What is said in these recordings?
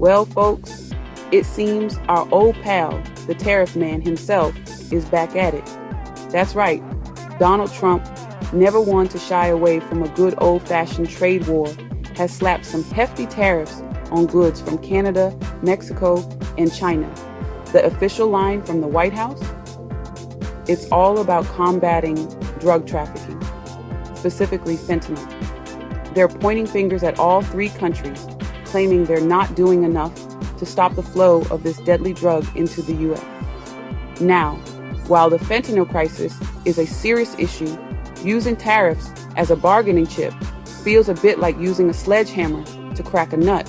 Well, folks, it seems our old pal, the tariff man himself, is back at it. That's right, Donald Trump, never one to shy away from a good old-fashioned trade war, has slapped some hefty tariffs on goods from Canada, Mexico, and China. The official line from the White House? It's all about combating drug trafficking, specifically fentanyl. They're pointing fingers at all three countries, claiming they're not doing enough to stop the flow of this deadly drug into the U.S. Now, while the fentanyl crisis is a serious issue, using tariffs as a bargaining chip feels a bit like using a sledgehammer to crack a nut.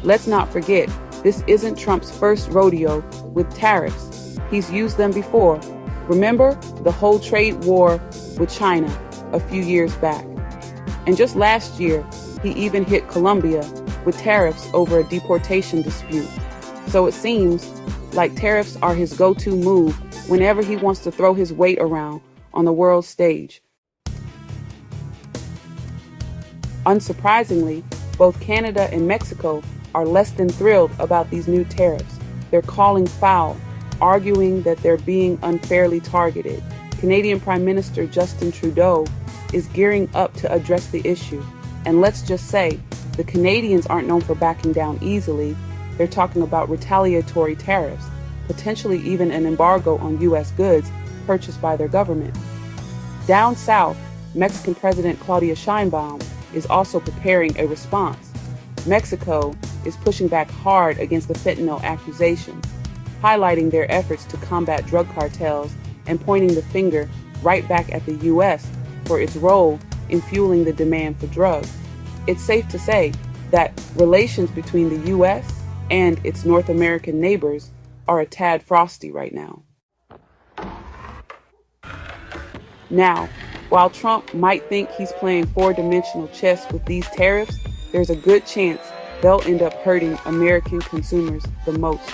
Let's not forget, this isn't Trump's first rodeo with tariffs. He's used them before. Remember the whole trade war with China a few years back? And just last year, he even hit Colombia with tariffs over a deportation dispute. So it seems like tariffs are his go-to move whenever he wants to throw his weight around on the world stage. Unsurprisingly, both Canada and Mexico are less than thrilled about these new tariffs. They're calling foul, arguing that they're being unfairly targeted. Canadian Prime Minister Justin Trudeau is gearing up to address the issue. And let's just say, the Canadians aren't known for backing down easily. They're talking about retaliatory tariffs, potentially even an embargo on U.S. goods purchased by their government. Down south, Mexican President Claudia Sheinbaum is also preparing a response. Mexico is pushing back hard against the fentanyl accusations, highlighting their efforts to combat drug cartels and pointing the finger right back at the U.S. for its role in fueling the demand for drugs. It's safe to say that relations between the U.S. and its North American neighbors are a tad frosty right now. Now, while Trump might think he's playing four-dimensional chess with these tariffs, there's a good chance they'll end up hurting American consumers the most.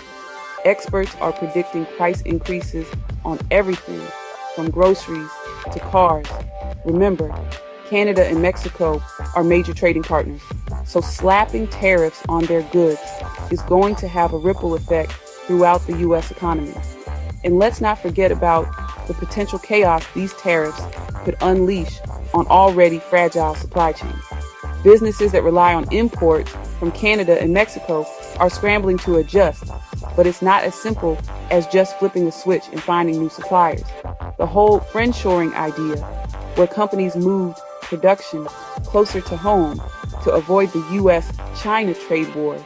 Experts are predicting price increases on everything from groceries to cars. Remember, Canada and Mexico are major trading partners, so slapping tariffs on their goods is going to have a ripple effect throughout the U.S. economy. And let's not forget about the potential chaos these tariffs could unleash on already fragile supply chains. Businesses that rely on imports from Canada and Mexico are scrambling to adjust, but it's not as simple as just flipping a switch and finding new suppliers. The whole friendshoring idea, where companies moved production closer to home to avoid the U.S.-China trade war,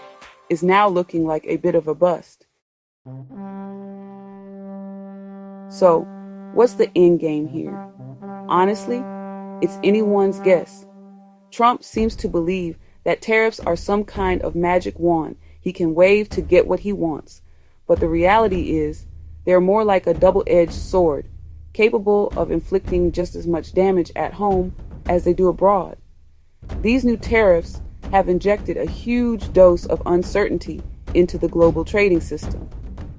is now looking like a bit of a bust. So, what's the end game here? Honestly, it's anyone's guess. Trump seems to believe that tariffs are some kind of magic wand he can wave to get what he wants. But the reality is, they're more like a double-edged sword, capable of inflicting just as much damage at home as they do abroad. These new tariffs have injected a huge dose of uncertainty into the global trading system.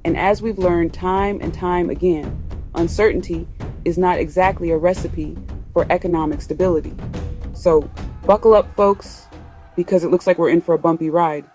And as we've learned time and time again, uncertainty is not exactly a recipe for economic stability. So buckle up, folks, because it looks like we're in for a bumpy ride.